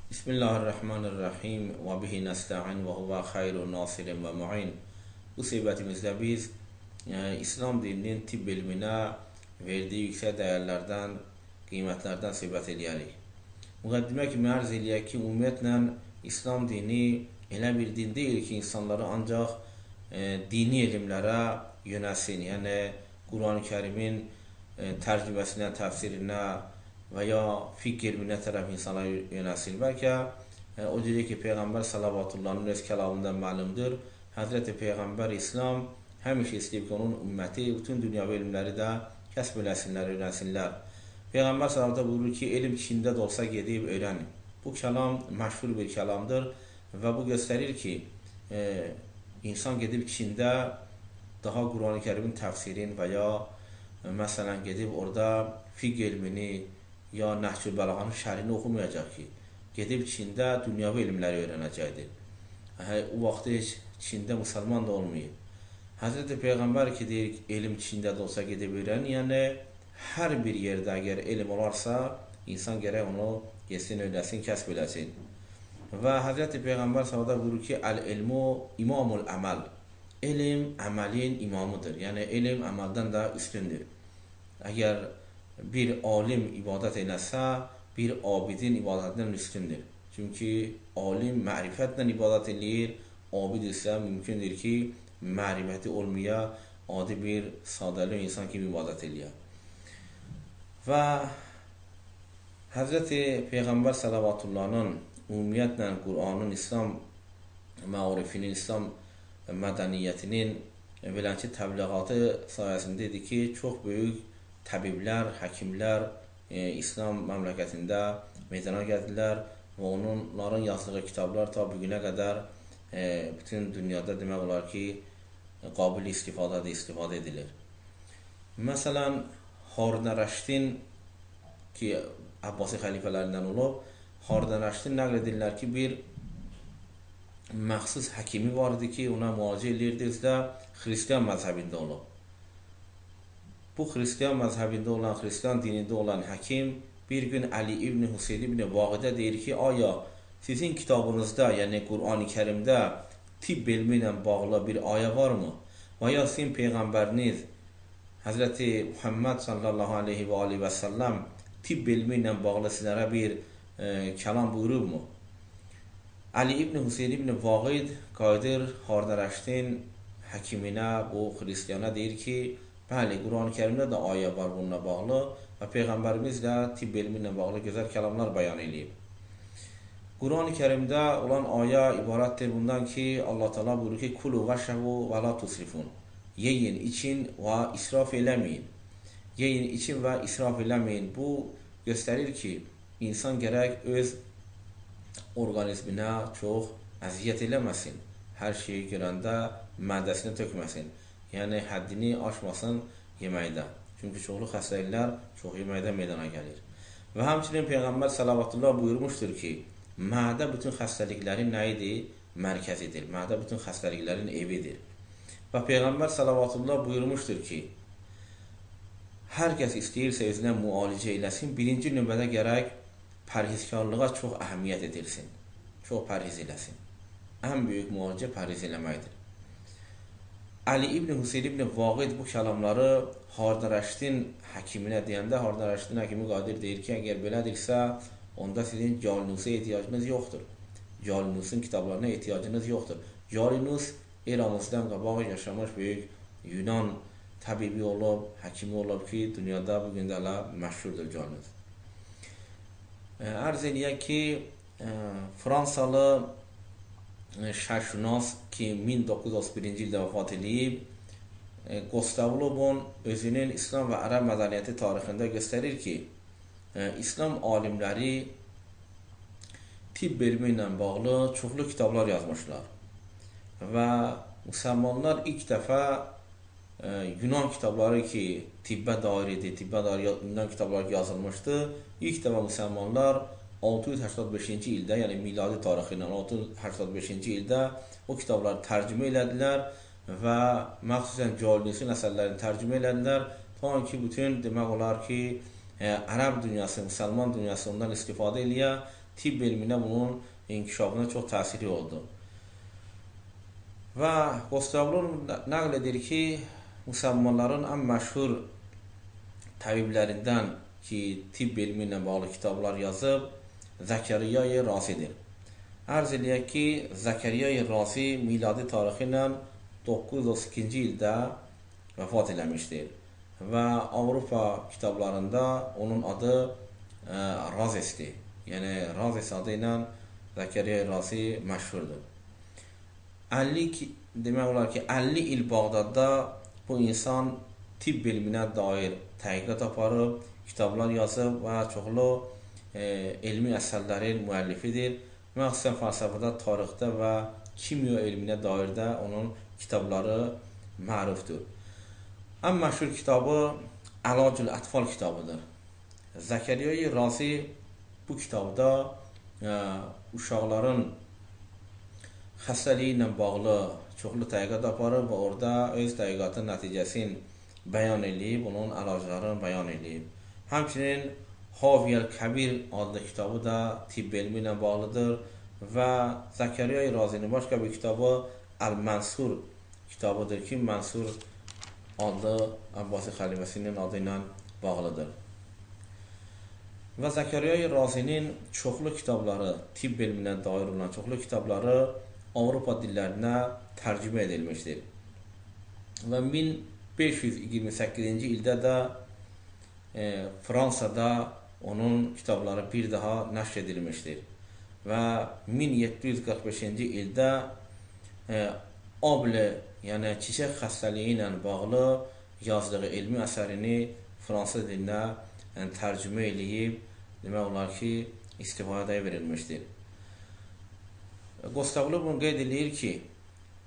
Bismillahirrahmanirrahim və bihi nəstə'in və huvə xayrun nasirin və mu'in. Bu söhbətimizdə biz İslam dininin tibb elminə verdiyi yüksək dəyərlərdən, qiymətlərdən söhbət edərik. Müqəddimə kimi ərz eləyək ki, ümumiyyətlə İslam dini elə bir din deyil ki, insanları ancaq dini elmlərə yönəlsin, yəni Quran-ı Kərimin tərcüməsinə, təfsirinə və ya fiqh elminə tərəf insanlar yönəlsin. Bəlkə o deyir ki, Peyğəmbər sallavatullahın öz kəlamından məlumdur. Həzrəti Peyğəmbər İslam həmişə istəyib ki, onun ümməti bütün dünyəvi elmləri də kəsb eləsinlər, öyrənsinlər. Peyğəmbər sallallahu buyurur ki, elm Çində də olsa gedib öyrənin. Bu kəlam məşhur bir kəlamdır və bu göstərir ki, insan gedib Çində daha Quran-ı Kərimin təfsirin və ya məsələn gedib orada fiqh elmini ya Nəhcül Bəlağanın şərhini oxumayacaq ki, gedib Çində dünyəvi elmləri öyrənəcəkdir. O vaxt heç Çində müsəlman da olmayıb. Həzrəti Peyğəmbər ki, deyir, elm Çində də olsa gedib öyrənin, yəni hər bir yerdə əgər elm olarsa, insan gərək onu yesin, öyrəsin, kəsb eləsin. Və Həzrəti Peyğəmbər sallallahu buyurur ki, əl-ilmu imamul əməl. Elm əməlin imamıdır. Yəni elm əməldən də üstündür. Əgər bir alim ibadət eləsə, bir abidin ibadətdən üstündür. Çünki alim mərifətlə ibadət eləyir, abid isə mümkündür ki, mərifəti olmaya adi bir sadəli insan kimi ibadət eləyir. Və Həzrəti Peyğəmbər sallavatullahın ümumiyyətlə Quranın, İslam məarifinin, İslam mədəniyyətinin beləncə təbliğatı sayəsində idi ki, çox böyük təbiblər, həkimlər İslam məmləkətində meydana gəldilər və onların yazdığı kitablar ta bugünə qədər bütün dünyada demək olar ki, qabil istifadə edilir. Məsələn, Harun Rəşdin ki, Abbasi xəlifələrindən olub, Harun Rəşdin nəql edirlər ki, bir məxsus həkimi var idi ki, ona müalicə edirdi, özü də Xristiyan məzhəbində olub. Bu Xristiyan məzhəbində olan, Xristiyan dinində olan həkim bir gün Əli ibn Hüseyn ibn Vaqidə deyir ki, aya sizin kitabınızda, yəni Quran-ı Kərimdə tibb elmi ilə bağlı bir ayə varmı? Və ya sizin Peyğəmbəriniz Həzrəti Muhammed sallallahu aleyhi və aleyhi və səlləm tibb elmi ilə bağlı sizlərə bir kəlam buyurubmu? Əli ibn Hüseyn ibn Vaqid qayıdır Harun Rəşdin həkiminə, bu Xristiyana deyir ki, bəli, Quran-ı Kərimdə də ayə var bununla bağlı və Peyğəmbərimiz də tibb elmi ilə bağlı gözəl kəlamlar bəyan edib. Quran-ı Kərimdə olan ayə ibarətdir bundan ki, Allah Teala buyurur ki, kulu vəşəvu və la tusrifun. Yeyin, için və israf eləməyin. Yeyin, için və israf eləməyin. Bu göstərir ki, insan gərək öz orqanizminə çox əziyyət eləməsin. Hər şeyi görəndə mədəsinə tökməsin. Yəni, həddini aşmasın yeməkdə. Çünki çoxlu xəstəliklər çox yeməkdə meydana gəlir. Və həmçinin Peyğəmbər sallallahu buyurmuşdur ki, mədə bütün xəstəliklərin nə idi? Mərkəzidir. Mədə bütün xəstəliklərin evidir. Və Peyğəmbər sallallahu buyurmuşdur ki, hər kəs istəyirsə özünə müalicə eləsin, birinci növbədə gərək pərhizkarlığa çox əhəmiyyət edilsin. Çox pərhiz eləsin. Ən böyük müalicə pərhiz eləməkdir. Əli ibn Hüseyn ibn Vaqid bu kəlamları Harun Rəşdin həkiminə deyəndə, Harun Rəşdin həkimi qadir deyir ki, əgər belədirsə, onda sizin Calinus'a ehtiyacınız yoxdur. Calinus'un kitablarına ehtiyacınız yoxdur. Calinus eramızdan qabaq yaşamış böyük Yunan təbibi olub, həkimi olub ki, dünyada bugün də hələ məşhurdur Calinus. Ərz eləyək ki, Fransalı şərşünas ki 1931-ci ildə vəfat edib, Qostavlobun özünün İslam və Ərəb mədəniyyəti tarixində göstərir ki, İslam alimləri tibb elmi ilə bağlı çoxlu kitablar yazmışlar və müsəlmanlar ilk dəfə Yunan kitabları ki, tibbə dair idi, tibbə dair Yunan kitabları yazılmışdı, ilk dəfə müsəlmanlar 685-ci ildə, yəni miladi tarixi ilə 685-ci ildə o kitabları tərcümə elədilər və məxsusən Calinus'un əsərlərini tərcümə elədilər. Ta ki, bütün demək olar ki, Ərəb dünyası, müsəlman dünyası ondan istifadə eləyə, tibb elminə bunun inkişafına çox təsiri oldu. Və Qostavlov nəql edir ki, müsəlmanların ən məşhur təbiblərindən ki, tibb elmi ilə bağlı kitablar yazıb, Zəkəriyyə Razidir. Ərz eləyək ki, Zəkəriyyə Razi miladi tarixi ilə 932-ci ildə vəfat eləmişdir və Avropa kitablarında onun adı Razesdir. Yəni Razes adı ilə Zəkəriyyə Razi məşhurdur. Demək olar ki, 50 il Bağdadda bu insan tibb elminə dair təhqiqat aparıb, kitablar yazıb və çoxlu elmi əsərlərin müəllifidir. Məxsusən fəlsəfədə, tarixdə və kimya elminə dair də onun kitabları mərufdur. Ən məşhur kitabı Əlacül Ətfal kitabıdır. Zəkəriyyə Razi bu kitabda uşaqların xəstəliyi ilə bağlı çoxlu təhqiqat aparıb və orada öz təhqiqatın nəticəsini bəyan edib, onun əlaclarını bəyan edib. Həmçinin Haviyəl Kəbir adlı kitabı da tibb elmi ilə bağlıdır və Zəkəriyyə Razinin başqa bir kitabı Əl-Mənsur kitabıdır ki, Mənsur adlı Əbbasi xəlifəsinin adı ilə bağlıdır. Və Zəkəriyyə Razinin çoxlu kitabları, tibb elminə dair olan çoxlu kitabları Avropa dillərinə tərcümə edilmişdir. Və 1528-ci ildə də Fransada onun kitabları bir daha nəşr edilmişdir. Və 1745-ci ildə Able, yəni çiçək xəstəliyi ilə bağlı yazdığı elmi əsərini fransız dilinə tərcümə edilib, demək olar ki, istifadəyə verilmişdir. Qostavlov qeyd edir ki,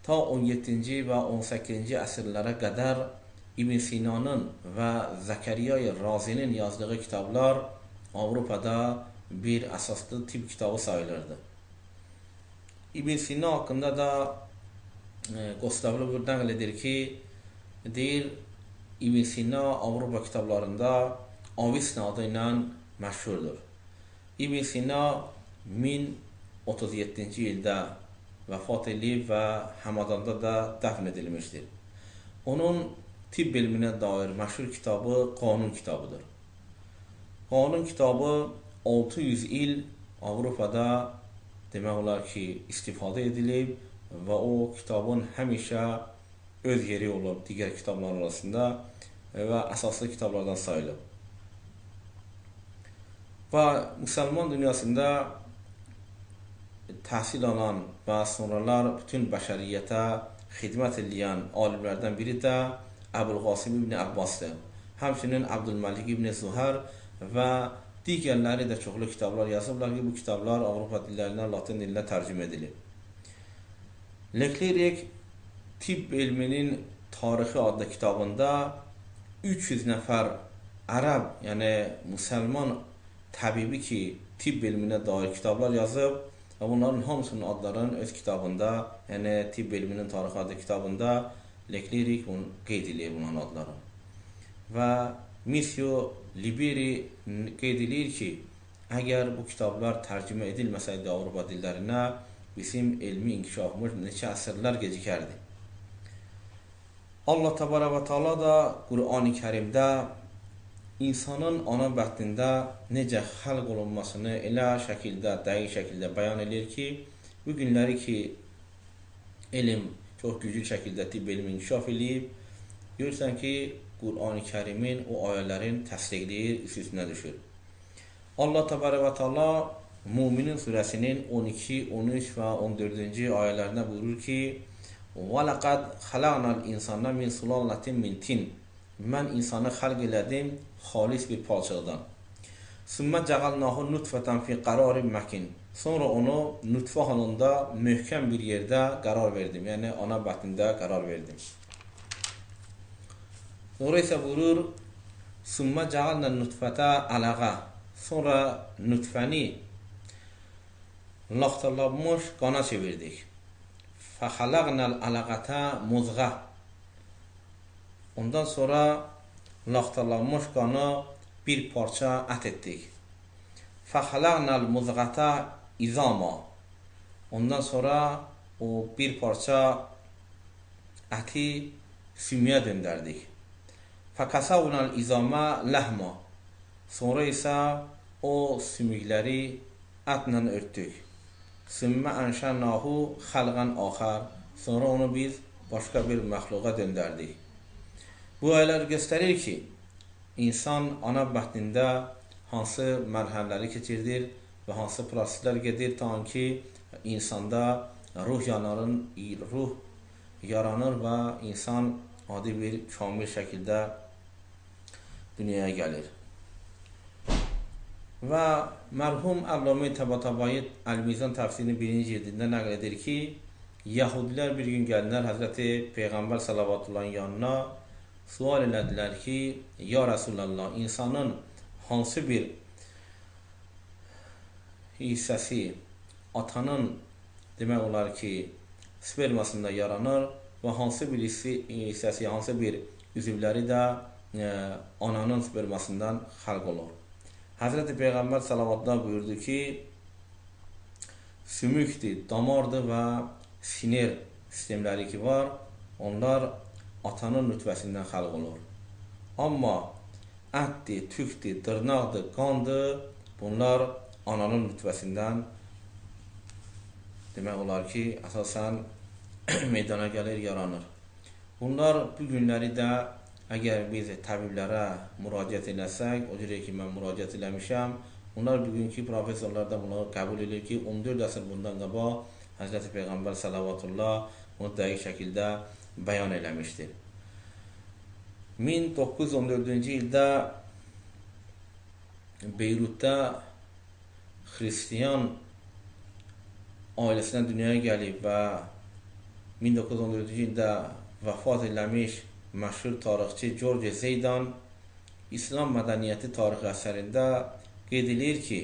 ta 17-ci və 18-ci əsrlərə qədər İbn Sinanın və Zəkəriyyə Razinin yazdığı kitablar Avropada bir əsaslı tibb kitabı sayılırdı. İbn Sina haqqında da Qostavlov nəql edir ki, deyir, İbn Sina Avropa kitablarında Avicenne adı ilə məşhurdur. İbn Sina 1037-ci ildə vəfat edib və Həmadanda da dəfn edilmişdir. Onun tibb elminə dair məşhur kitabı Qanun kitabıdır. Qanun kitabı 600 il Avropada demək olar ki, istifadə edilib və o kitabın həmişə öz yeri olub digər kitablar arasında və əsaslı kitablardan sayılıb. Və müsəlman dünyasında təhsil alan və sonralar bütün bəşəriyyətə xidmət edən alimlərdən biri də Əbulqasim ibn Abbasdır. Həmçinin Abdülməlik ibn Zuhər və digərləri də çoxlu kitablar yazıblar ki, bu kitablar Avropa dillərinə, Latin dilinə tərcümə edilib. Leclerc tibb elminin tarixi adlı kitabında 300 nəfər ərəb, yəni müsəlman təbibi ki, tibb elminə dair kitablar yazıb və bunların hamısının adlarının öz kitabında, yəni tibb elminin tarixi adlı kitabında Leclerc qeyd edir bunların adlarını. Və Monsieur Liberi qeyd edir ki, əgər bu kitablar tərcümə edilməsəydi Avropa dillərinə, bizim elmi inkişafımız neçə əsrlər gecikərdi. Allah Təbarək və Teala da Qur'an-ı Kərimdə insanın ana bətnində necə xəlq olunmasını elə şəkildə, dəqiq şəkildə bəyan edir ki, bu günləri ki, elm çox güclü şəkildə tibb elmi inkişaf edib, görürsən ki, Qur'an-ı Kərimin o ayələrin təsdiqləyir, üstünə düşür. Allah Təbarək və Teala Müminin surəsinin 12, 13 və 14-cü ayələrində buyurur ki, وَلَقَدْ خَلَقْنَا الْإِنسَانَ مِنْ سُلَالَةٍ مِنْ تِينٍ Mən insanı xəlq elədim xalis bir palçıqdan. ثُمَّ جَعَلْنَاهُ نُطْفَةً فِي قَرَارٍ مَكِينٍ Sonra onu nutfə halında möhkəm bir yerdə qərar verdim. Yəni ana bətnində qərar verdim. Sonra isə buyurur ثُمَّ جَعَلْنَا النُّطْفَةَ عَلَقَةً Sonra nutfəni laxtalanmış qana çevirdik. فَخَلَقْنَا الْعَلَقَةَ مُضْغَةً Ondan sonra laxtalanmış qanı bir parça ət etdik. فَخَلَقْنَا الْمُضْغَةَ اِذَامًا. Ondan sonra o bir parça əti sümüyə döndərdik. فَكَسَوْنَا الْاِذَامَ لَحْمًا. Sonra isə o sümükləri ətlə örtdük. ثُمَّ أَنْشَأْنَاهُ خَلْقًا آخَرَ. Sonra onu biz başqa bir məxluqa döndərdik. Bu ayələr göstərir ki, insan ana bətnində hansı mərhələləri keçirdir və hansı proseslər gedir ta ki, insanda ruh yaranır və insan adi bir kamil şəkildə dünyaya gəlir. Və mərhum Əvlami Təbatabai Əl-Mizan təfsirinin 1-ci cildində nəql edir ki, Yahudilər bir gün gəldilər Həzrəti Peyğəmbər sallavatullahın yanına, sual elədilər ki, ya Rasulallah, insanın hansı bir hissəsi atanın demək olar ki, spermasında yaranır və hansı bir hissəsi, hansı bir üzvləri də ananın spermasından xalq olur. Həzrəti Peyğəmbər sallallahu buyurdu ki, sümükdür, damardır və sinir sistemləri ki var, onlar atanın nütvəsindən xalq olur. Amma ətdir, tükdür, dırnaqdır, qandır, bunlar ananın nütvəsindən demək olar ki, əsasən meydana gəlir, yaranır. Bunlar bu günləri də əgər biz təbiblərə müraciət eləsək, o cürə ki, mən müraciət eləmişəm, onlar bugünkü professorlar da bunu qəbul edir ki, 14 əsr bundan qabaq Həzrəti Peyğəmbər sallallahu bunu dəqiq şəkildə bəyan eləmişdir. 1914-cü ildə Beyrutda xristiyan ailəsinə dünyaya gəlib və 1914-cü ildə vəfat eləmiş məşhur tarixçi George Zeydan İslam mədəniyyəti tarixi əsərində qeyd edir ki,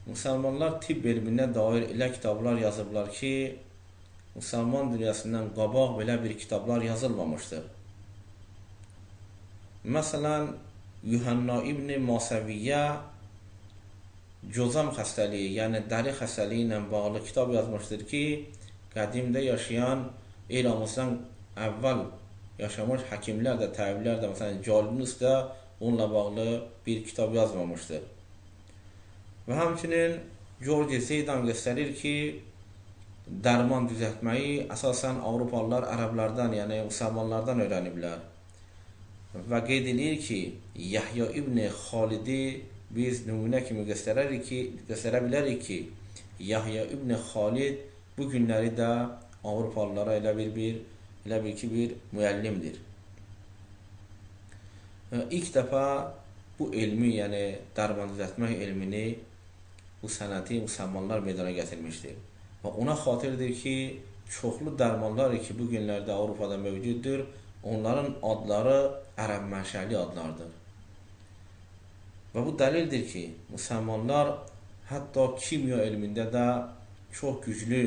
müsəlmanlar tibb elminə dair elə kitablar yazıblar ki, müsəlman dünyasından qabaq belə bir kitablar yazılmamışdır. Məsələn, Yuhanna İbn Masaviyyə cozam xəstəliyi, yəni dəri xəstəliyi ilə bağlı kitab yazmışdır ki, qədimdə yaşayan eramızdan əvvəl yaşamış həkimlər də, təbiblər də, məsələn, Calvinus da onunla bağlı bir kitab yazmamışdır. Və həmçinin George Zeydan göstərir ki, dərman düzəltməyi əsasən Avropalılar ərəblərdən, yəni müsəlmanlardan öyrəniblər. Və qeyd edir ki, Yahya İbn Xalidi biz nümunə kimi göstərə bilərik ki, Yahya İbn Xalid bu günləri də Avropalılara elə bil ki, bir müəllimdir. İlk dəfə bu elmi, yəni dərman düzəltmək elmini, bu sənəti müsəlmanlar meydana gətirmişdir. Və ona xatirdir ki, çoxlu dərmanlar ki, bu günlərdə Avropada mövcuddur, onların adları ərəb mənşəli adlardır. Və bu dəlildir ki, müsəlmanlar hətta kimya elmində də çox güclü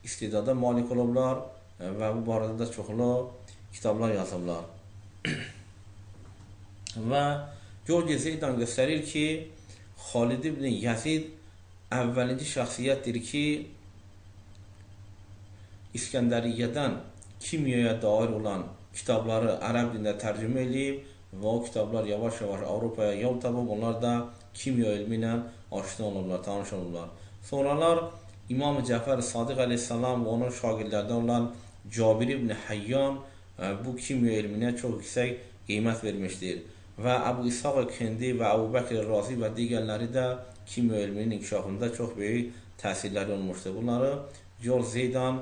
istedada malik olublar və bu barədə də çoxlu kitablar yazıblar. Və George Zeydan göstərir ki, Xalid ibn Yazid əvvəlinci şəxsiyyətdir ki, İskəndəriyyədən kimyaya dair olan kitabları ərəb dilində tərcümə edib və o kitablar yavaş-yavaş Avropaya yol tapıb, onlar da kimya elmi ilə aşina olurlar, tanış olurlar. Sonralar İmam Cəfər Sadiq əleyhissalam və onun şagirdlərdən olan Cabir ibn Hayyan bu kimya elminə çox yüksək qiymət vermişdir. Və Əbu İshaq Kendi və Əbu Bəkr Razi və digərləri də kimya elminin inkişafında çox böyük təsirləri olmuşdur. Bunları George Zeydan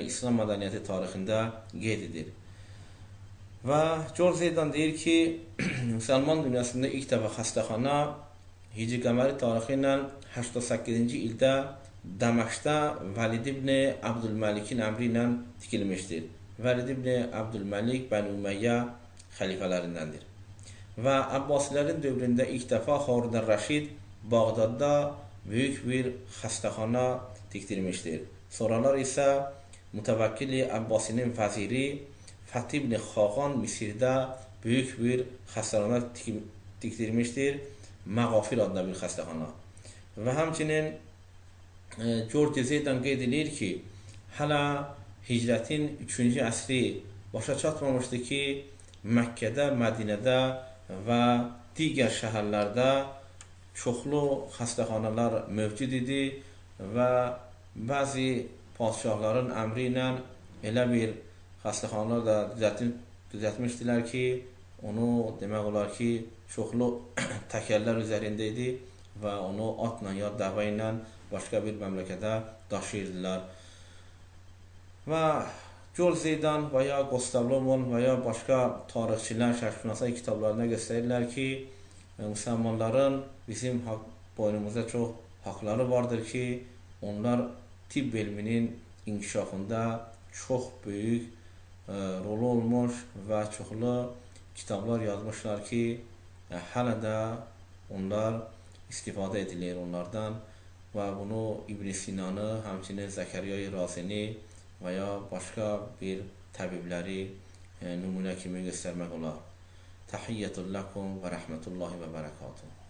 İslam mədəniyyəti tarixində qeyd edir. Və George Zeydan deyir ki, müsəlman dünyasında ilk dəfə xəstəxana Hicri qəməri tarixi ilə 88-ci ildə Dəməşqdə Vəlid ibn Əbdülməlikin əmri ilə tikilmişdir. Vəlid ibn Əbdülməlik Bəni Ümeyyə xəlifələrindəndir. Və Abbasilərin dövründə ilk dəfə Harun Rəşid Bağdadda böyük bir xəstəxana tikdirmişdir. Sonralar isə Mütəvəkkili Abbasinin vəziri Fəth ibn Xaqan Misirdə böyük bir xəstəxana tikdirmişdir məğafir adına bir xəstəxana. Və həmçinin George Zeydan qeyd edir ki, hələ hicrətin 3-cü əsri başa çatmamışdı ki, Məkkədə, Mədinədə və digər şəhərlərdə çoxlu xəstəxanalar mövcud idi və bəzi padişahların əmri ilə elə bir xəstəxanalar da düzəltmişdilər ki, onu demək olar ki, çoxlu təkərlər üzərində idi və onu atla ya dəvə ilə başqa bir məmləkətə daşıyırdılar. Və George Zeydan və ya Gustav Lomon və ya başqa tarixçilər, şərqşünaslar kitablarına göstərirlər ki, müsəlmanların bizim boynumuzda çox haqları vardır ki, onlar tibb elminin inkişafında çox böyük rolu olmuş və çoxlu kitablar yazmışlar ki, hələ də onlar istifadə edilir onlardan və bunu İbn Sinanı, həmçinin Zəkəriya Razini və ya başqa bir təbibləri nümunə kimi göstərmək olar. Təhiyyətun lakum və rəhmətullahi və bərəkatuhu.